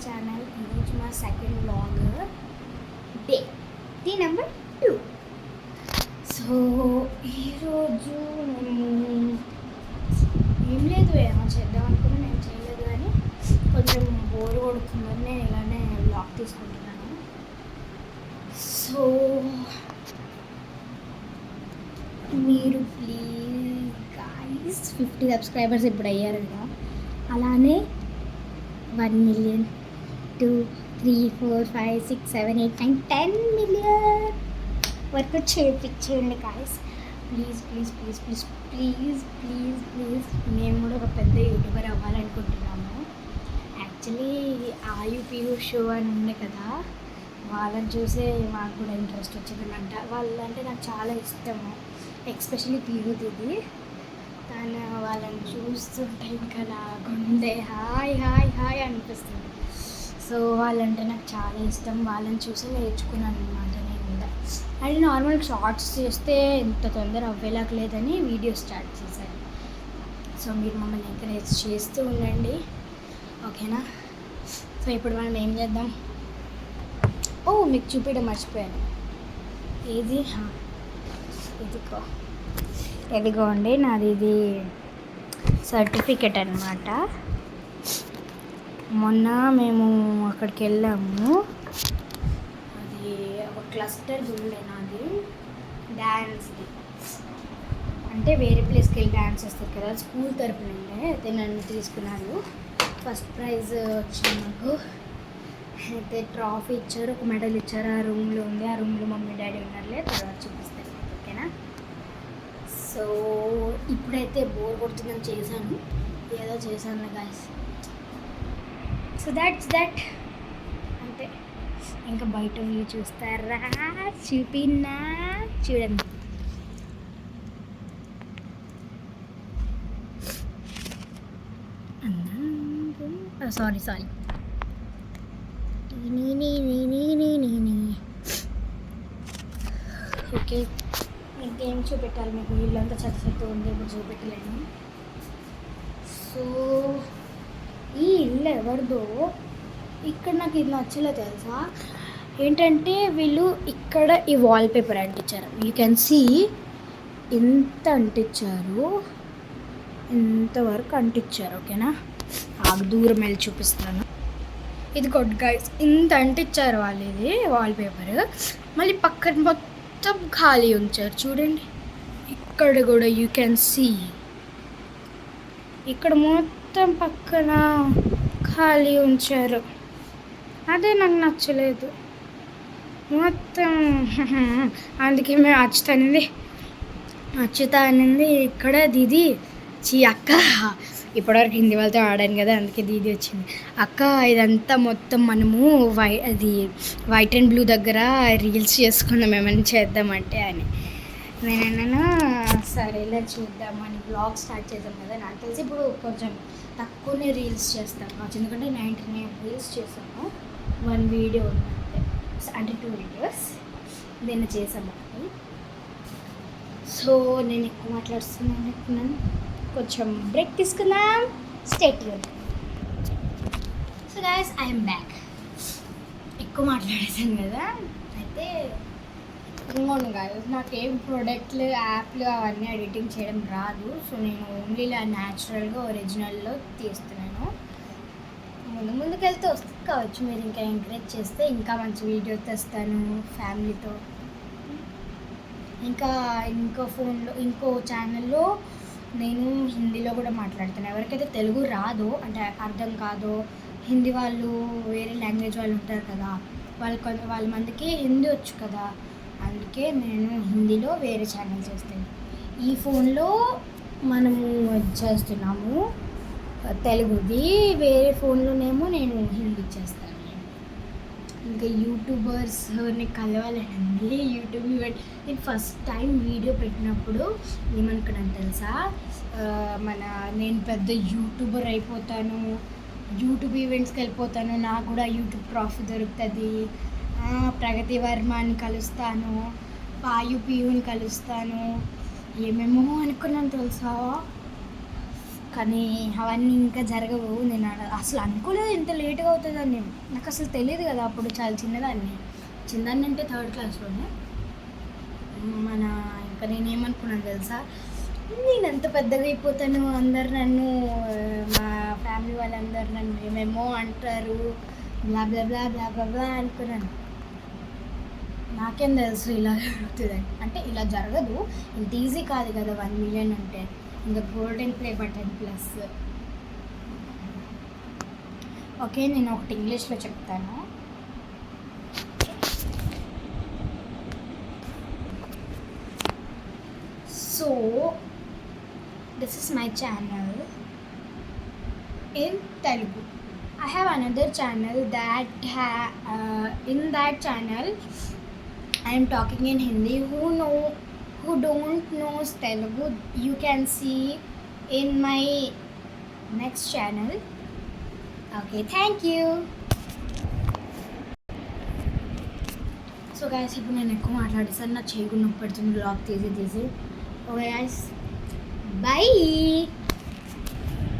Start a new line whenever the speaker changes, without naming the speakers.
Channel. ఈరోజు మా second vlog day number 2. So ఈరోజు మేము ఏం లేదు, ఏమో చేద్దాం అనుకున్నా, నేను చేయలేదు. కానీ కొంచెం బోర్ కొడుతుందని నేను ఇలానే వ్లాగ్ తీసుకుంటున్నాను. సో మీరు ప్లీజ్ గాయ్స్ 50 సబ్స్క్రైబర్స్ ఇప్పుడు అయ్యారు కదా, అలానే 1 million 2 3 4 5 6 7 8 9 10 million వరకు చేయించేయండి guys. Please please please please please please please మేము కూడా ఒక పెద్ద యూట్యూబర్ అవ్వాలనుకుంటున్నాము. యాక్చువల్లీ ఆయుపీయూ షో అని ఉంది కదా, వాళ్ళని చూసే మాకు కూడా ఇంట్రెస్ట్ వచ్చిందంట. వాళ్ళంటే నాకు చాలా ఇష్టము, ఎస్పెషల్లీ పీయూది. తను వాళ్ళని చూస్తుంటే ఇంకా నా గుండె హాయ్ హాయ్ హాయ్ అనిపిస్తుంది. సో వాళ్ళంటే నాకు చాలా ఇష్టం, వాళ్ళని చూసి నేర్చుకున్నాను అనమాట నేను కూడా. అంటే నార్మల్ షార్ట్స్ చేస్తే ఇంత తొందర అవ్వేలాగా లేదని వీడియో స్టార్ట్ చేశాను. సో మీరు మమ్మల్ని ఎంకరేజ్ చేస్తూ ఉండండి, ఓకేనా? సో ఇప్పుడు మనం ఏం చేద్దాం? మీకు చూపించడం మర్చిపోయాను. ఏది ఎదిగోండి, నాది ఇది సర్టిఫికెట్ అనమాట. మొన్న మేము అక్కడికి వెళ్ళాము, అది ఒక క్లస్టర్ ఉండే నాది డ్యాన్స్ది. అంటే వేరే ప్లేస్కి వెళ్ళి డ్యాన్స్ చేస్తారు కదా, స్కూల్ తరపు నుండే. అయితే నన్ను తీసుకున్నారు, ఫస్ట్ ప్రైజ్ వచ్చింది నాకు. అయితే ట్రాఫీ ఇచ్చారు, ఒక మెడల్ ఇచ్చారు. ఆ రూమ్లో ఉంది, ఆ రూమ్లో మమ్మీ డాడీ ఉన్నారులే, తర్వాత చూపిస్తాను, ఓకేనా? సో ఇప్పుడైతే బోర్ కొడుతుందని చేశాను, ఏదో చేశాను గాయ్స్. సో దట్స్ దట్, అంతే. ఇంకా బయట వ్యూ చూస్తారా? చూపినా, చూడండి. సారీ ఓకే, ఇంకేం చూపెట్టాలి మీకు? ఇల్లంతా చెత్త ఉంది, ఇప్పుడు చూపెట్టలేను. సో ఈ ఇల్లు ఎవరిదో, ఇక్కడ నాకు ఇది నచ్చలే తెలుసా. ఏంటంటే వీళ్ళు ఇక్కడ ఈ వాల్పేపర్ అంటించారు. యూ కెన్ సీ ఎంత అంటించారు, ఇంతవరకు అంటించారు, ఓకేనా? దూరం వెళ్ళి చూపిస్తున్నాను. ఇది గుడ్ గైస్, ఇంత అంటించారు వాళ్ళు, ఇది వాల్పేపర్. మళ్ళీ పక్కన మొత్తం ఖాళీ ఉంచారు, చూడండి. ఇక్కడ కూడా యూ కెన్ సీ, ఇక్కడ మొత్తం పక్కన ఖాళీ ఉంచారు. అదే నాకు నచ్చలేదు మొత్తం. అందుకే మేము అచ్చుత అనింది ఇక్కడ దీది అక్క. ఇప్పటివరకు హిందీ వాళ్ళతో ఆడాను కదా, అందుకే దీది వచ్చింది. అక్క ఇదంతా మొత్తం మనము అది వైట్ అండ్ బ్లూ దగ్గర రీల్స్ చేసుకుందాం, ఏమైనా చేద్దామంటే అని. నేనన్నా సరేలా చూద్దామని బ్లాగ్ స్టార్ట్ చేద్దాం కదా. నాకు తెలిసి ఇప్పుడు కొంచెం తక్కువనే రీల్స్ చేస్తాను, ఎందుకంటే 99 రీల్స్ చేసాను, 1 వీడియో ఉందంటే, అంటే 2 వీడియోస్ దీన్ని చేసాము. సో నేను ఎక్కువ మాట్లాడుతున్నాను, కొంచెం బ్రేక్ తీసుకుందాం. Stay tuned. So guys, I'm back. ఎక్కువ మాట్లాడేసాను కదా. అయితే ఇంకోండి గాయస్, నాకేం ప్రోడక్ట్లు యాప్లు అవన్నీ ఎడిటింగ్ చేయడం రాదు. సో నేను ఓన్లీ ఇలా న్యాచురల్గా ఒరిజినల్లో తీస్తున్నాను. ముందుకు వెళ్తే వస్తుంది కావచ్చు, మీరు ఇంకా ఎంకరేజ్ చేస్తే ఇంకా మంచి వీడియో తెస్తాను ఫ్యామిలీతో. ఇంకా ఇంకో ఛానల్లో నేను హిందీలో కూడా మాట్లాడతాను. ఎవరికైతే తెలుగు రాదో, అంటే అర్థం కాదో, హిందీ వాళ్ళు, వేరే లాంగ్వేజ్ వాళ్ళు ఉంటారు కదా, వాళ్ళ మందికి హిందీ వచ్చు కదా, అందుకే నేను హిందీలో వేరే ఛానల్ చేస్తాను. ఈ ఫోన్లో మనము చేస్తున్నాము తెలుగుది, వేరే ఫోన్లోనేమో నేను హిందీ చేస్తాను. ఇంకా యూట్యూబర్స్ని కలవాలండి. యూట్యూబ్ ఈవెంట్ నేను ఫస్ట్ టైం వీడియో పెట్టినప్పుడు ఏమనుకున్నాను తెలుసా, నేను పెద్ద యూట్యూబర్ అయిపోతాను, యూట్యూబ్ ఈవెంట్స్కి వెళ్ళిపోతాను, నాకు కూడా యూట్యూబ్ ప్రాఫిట్ దొరుకుతుంది, ప్రగతి వర్మని కలుస్తాను, పాయుపీయుని కలుస్తాను, ఏమేమో అనుకున్నాను తెలుసా. కానీ అవన్నీ ఇంకా జరగవు. నేను అసలు అనుకోలేదు ఇంత లేట్గా అవుతుందని. నాకు అసలు తెలియదు కదా, అప్పుడు చాలా చిన్నదాన్ని అంటే థర్డ్ క్లాస్లోనే. మన ఇంకా నేనేమనుకున్నాను తెలుసా, నేను ఎంత పెద్దగా అయిపోతాను, అందరు నన్ను, మా ఫ్యామిలీ వాళ్ళందరూ నన్ను ఏమేమో అంటారు, బ్లా బ్లా బ్లా బ్లా బ్లా బ్లా అనుకున్నాను. నాకేం తెలుసు ఇలా జరుగుతుందని. అంటే ఇలా జరగదు, ఇంత ఈజీ కాదు కదా 1 మిలియన్ అంటే. ఇంకా golden play button plus. Okay, నేను ఒకటి ఇంగ్లీష్లో చెప్తాను. So this is my channel in Telugu. I have another channel that in that channel I am talking in Hindi. Who don't knows Telugu, you can see in my next channel. Okay, thank you. So guys, ఇప్పుడు నేను ఎక్కువ మాట్లాడేసాను, నా చేయకుండా నొప్పి పెడుతుంది blog తీసి. Okay guys, by.